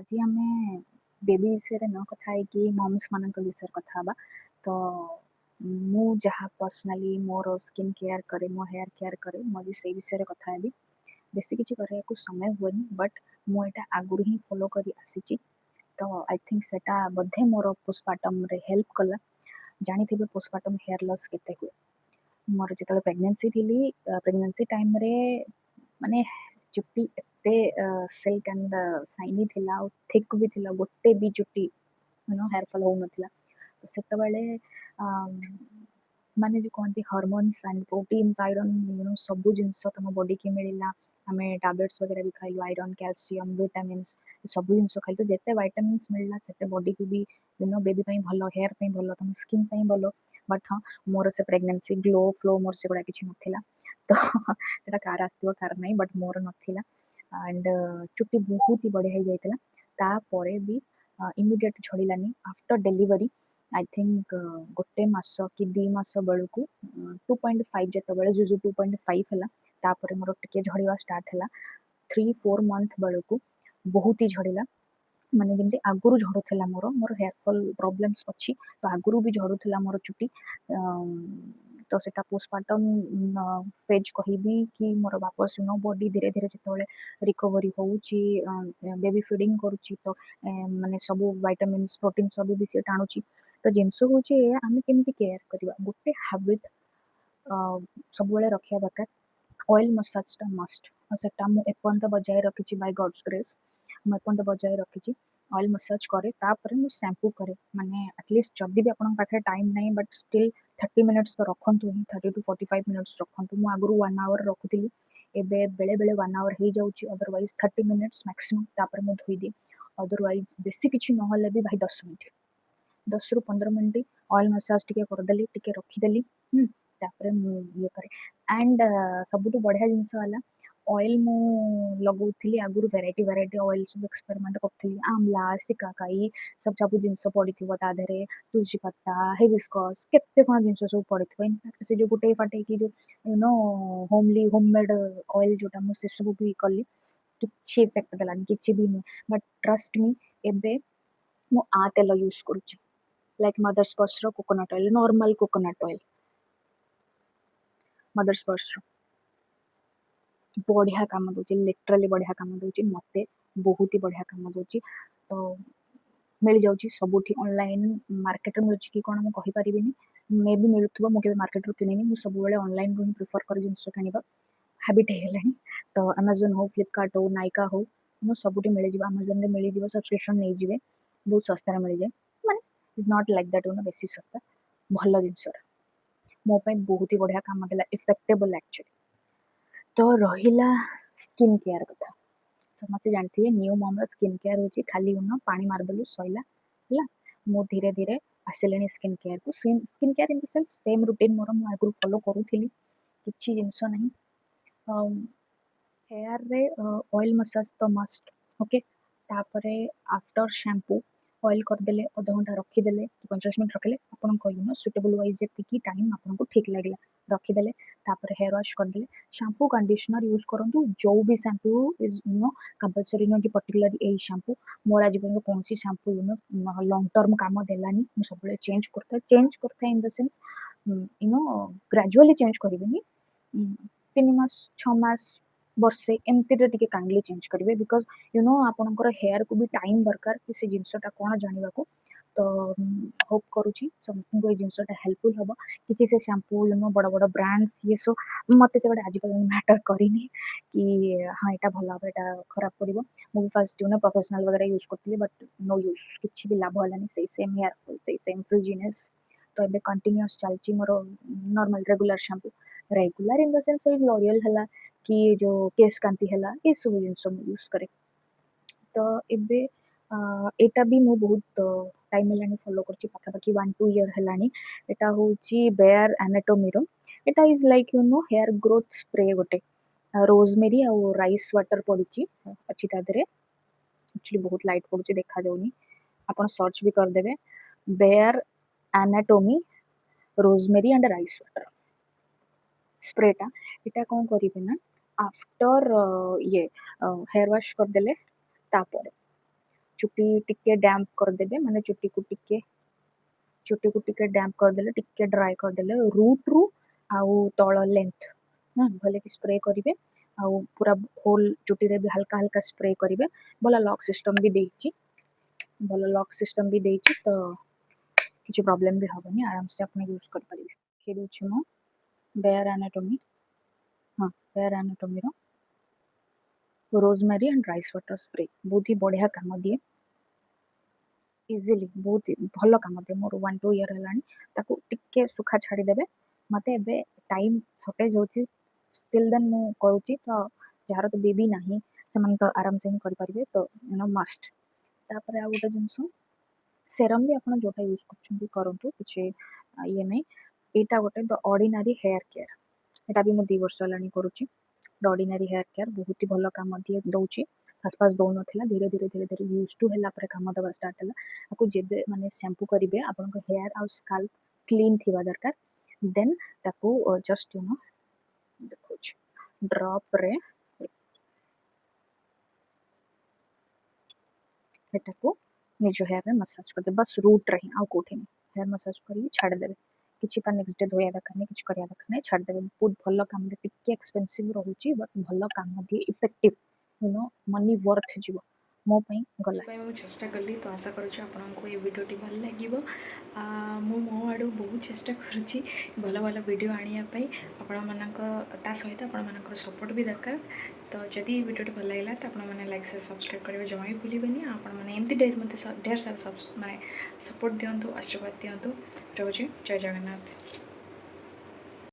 आज आम बेबी विषय न कथा है मम्स मान विषय कथा हवा तो मु जहाँ पर्सनाली मोर स्किन केयर करे मो हेयर केयर करे मुझे से विषय कथा है बेसी किसी करने समय हुए बट मुझे आगुरी ही फॉलो करी आसी तो आई थिंक सेटा बोधे मोर पोस्टमार्टम रे हेल्प कला जानी थे पोस्टमार्टम हेयर लॉस केते हुए मोर जो प्रेगनेंसी थी प्रेगनेंसी टाइम रे माने चुट्टी एते सिल्क एंड शाइनी थिला और थिक भी थिला गोटे भी चुट्टी हेयर फॉल हो नथिला तो सेतबेले माने जो कहते हार्मोन्स एंड प्रोटीन्स आयरन सब जिनस तुम बॉडी की मिलला हमें टैबलेट्स वगैरह भी खाइलु आयरन कैल्शियम विटामिन्स सब जिनस खाइ तो जिते विटामिन्स मिलला सेते बॉडी को भी बेबी पई भलो हेयर पई भलो तुम स्किन पई भलो बट हाँ मोर से प्रेगनेंसी ग्लो फ्लो मोर से गुड़ा किसी नथिला तो सेटा कार आसो कार नहीं बट मोर नथिला एंड चुट्टी बहुत ही बढ़िया हो जाइतिला तापरे भी इमिडिएट झड़िलानी आफ्टर डेलीवरी आई थिंक गोटे मास कि 2 मास बेलू 2.5 जिते जुजु 2.5 है तापर मोर टिके झड़िया स्टार्ट है 3-4 मंथ बेलू बहुत ही झड़िला माने जमी आगुरी झड़ूला मोर मोर हेयर फॉल प्रोब्लेम्स अच्छी तो आगुरी भी झड़ूला मोर चुटी तो सेटा पोस्टमार्टम फेज कहबी कि मोर वापस बॉडी धीरे धीरे जो रिकवरी होची बेबी फीडिंग करुच्ची तो माने सब विटामिन्स प्रोटीन सब भी सी टाणुची तो जिनस हूँ आम केमी केयर करवा गोटे हाबिट सब रखा दरकार ऑयल मसाज टा मस्ट और सेटा मु एपर्यंत बजाय रखी बाय गॉड्स ग्रेस मु एपर्यंत बजाय रखी ऑयल मसाज करे तापर मु शैम्पू करे माने एटलीस्ट जदि भी आपन पाखे टाइम नहीं बट स्टिल 30 मिनिट्स तो रखंतु ही 30 to 45 मिनिट्स रखंतु मु आगु 1 आवर रखुतिली एबे बेले बेले 1 आवर हो जाउची अदरवाइज 30 मिनिट्स मैक्सिमम तापर मु धोई दे अदरवाइज बेसी किछि न होले भी भाई 10 मिनिट 10 ରୁ 15 मिनिट ऑयल मसाज टिके करदेली टिके रखीदेली तापर मु ये करे एंड सबुठु बढ़िया जिनस वाला ऑयल मु लगौली आगुरी वेराइटी वेराइटी ऑयल सब एक्सपेरिमेंट करथली आमला सिकाकाई सब जिनस पड़िथिबो ता देहरे तुलसी पत्ता हिबिस्कस केते कोन जिनस सब पड़िथिबो इनफैक्ट से जो गुटे फाटे की जो होमली होममेड ऑयल जोटा मु से सब भी कली किछि इफेक्ट देलानी किछि भी बट ट्रस्ट मी एबे मु आ तेल यूज करूची लाइक मदर स्पर्श coconut oil normal coconut oil mother स्पर्श बढ़िया काम दूची लिटराली बढ़िया काम दूची मते बहुत ही बढ़िया काम दूची तो मिल जाउची सबुठी ऑनलाइन मार्केट में मिलुची कि कोन हम कहि परिबिनी मे भी मिलुथबो मु के मार्केट रो किनिनी मु सब बेले ऑनलाइन रो ही प्रेफर कर जिंस किनिबा हैबिट हेलानी तो अमेज़न हो फ्लिपकार्ट हो नाइका हो मु सबुठी मिल जिवो अमेज़न रे मिल जिवो सब्सक्रिप्शन नै जिवे बहुत सस्ता रे मिल जाए माने इज नॉट लाइक दैट बेसी सस्ता भल जिनस मो पे बहुत ही बढ़िया काम देला इफेक्टेबल एक्चुअली तो रहिला स्किन केयर कथा समस्त जानते न्यू मम स्किन केयर होची खाली पानी मारदेलु सइला हला मो धीरे धीरे आसिलेनी स्किन केयर को skin care in the sense same routine मोर मु आगु फॉलो करूथिली किछि जिंस नहीं हेयर रे ऑयल मसाज तो मस्ट ओके तापरे आफ्टर शैम्पू ऑयल करदेले अध घंटा रखीदेले 50 मिनट रखिले आपन कहूँ सुटेबल वाइज जी टाइम आपको ठीक लगे रखीदेले तापर हेयर वाश करदेले शैम्पू कंडीशनर यूज करूँ जो भी शैम्पू इज कंपलसरी नुह कि पर्टिकुलर यही शैम्पू मोर आज पर्यटन कौन शैम्पू लंग टर्म काम देलानी सब चेंज करता इन द सेंस ग्रेजुअली चेंज करी 3 मास 6 मास वर्षे एमती टिके काइंडली चेंज करेंगे बिकज आपणकर हेयर को भी टाइम दरकार कि से जिनसटा कौन जानवा को तो होप करुच्ची समस्त ये जिनसटा हेल्पफुल हम कि से शैम्पू बड़ बड़ ब्रांड्स ये सब मत से आज मैटर करनी कि हाँ यहाँ भल हम यहाँ खराब पड़ो मुझे फास्ट प्रोफेशनल वगैरह यूज करती बट नो यूज किसी भी लाभ है से सेम हेयर फॉल से सेम फ्रिजीनेस तो ये कंटिन्यूअस चलती मोर normal regular shampoo regular in the sense L'Oreal है कि जो केश कांति है ये सब जिन यूज करे तो एबे एटा भी मु बहुत टाइम है फॉलो करछि पाखापाखि 1-2 ईयर है एटा होची बेयर एनाटोमी रो एटा is like hair growth spray गोटे रोजमेरी आ राइस वाटर पड़ी अच्छी तादरे एक्चुअली बहुत लाइट पड़ुची देखा जाउनी आपण सर्च भी करदेबे Bare Anatomy rosemary and rice water स्प्रेटा एटा कौन करेंगे ना आफ्टर ये हेयर वाश करदेले तापर चुटी टिके डैम्प करदेबे माने चुटी को टिके डैम्प करदेले टिके ड्राई करदेले रूट रू आउ तळ लेंथ भले कि स्प्रे करिवे आउ पूरा होल चुटी रे भी हल्का हल्का स्प्रे करिवे भला लॉक सिस्टम भी देइची तो किसी प्रॉब्लम भी हबनी आराम से अपने यूज कर परिवे के दूची मो बेयर एनाटॉमी हाँ बेयर एनाटॉमी रो rosemary and rice water spray बहुत ही बढ़िया काम दिए इजिली बहुत भल काम दिए मोर 1-2 ईयर है ताकू टिके सुखा छाड़ी देबे मते एबे टाइम शॉर्टेज होची स्टिल देन मु करूची तो जार तो बेबी नाही सेमन तो आराम से ही कर परिबे तो यू नो मस्ट तापर आ गोटे जिंस सेरम भी आपण जोटा यूज करछंती करंतु किछि ये नै एटा गोटे द ऑर्डिनरी हेयर केयर एटा भी मु 2 वर्ष लानी करूची द ऑर्डिनरी हेयर केयर बहुत ही भल काम दिए दउची फास्ट फास्ट दउ नथिला धीरे धीरे यूज टू हैला पर काम दवा स्टार्ट हैला आपको जेबे माने शैम्पू करिवे आपन को हेयर आउ स्कैल्प क्लीन थिबा दरकार देन ताकू जस्ट यू नो देखोच ड्रॉप रे एटा को निज हेयर रे मसाज कर दे बस रूट रही आउ कोठी नहीं हेयर मसाज करी छाड़ देबे किछि ता नेक्स्ट डे धोया दरकार नहीं किछि करिया दरकार नहीं छाड़ देबे बहुत भल काम रे टिके एक्सपेंसिव रहउची बट भल काम दिए effective you know money worth जीव मो पई गला मैं चेष्टा कली तो आशा करुँच आपको ये भिडियोटी भल लगे मु मो आड़ बहुत चेष्टा करुँची भल भल वीडियो आने आपण सहित आपण सपोर्ट भी दरकार तो जदि वीडियोटी भल लगे तो आपने लाइक से सब्सक्राइब करेंगे जमा भी भूलें आपमती डेरी मत ढेर सारा माने सपोर्ट दिंतु आशीर्वाद दिंतु रोज जय जगन्नाथ।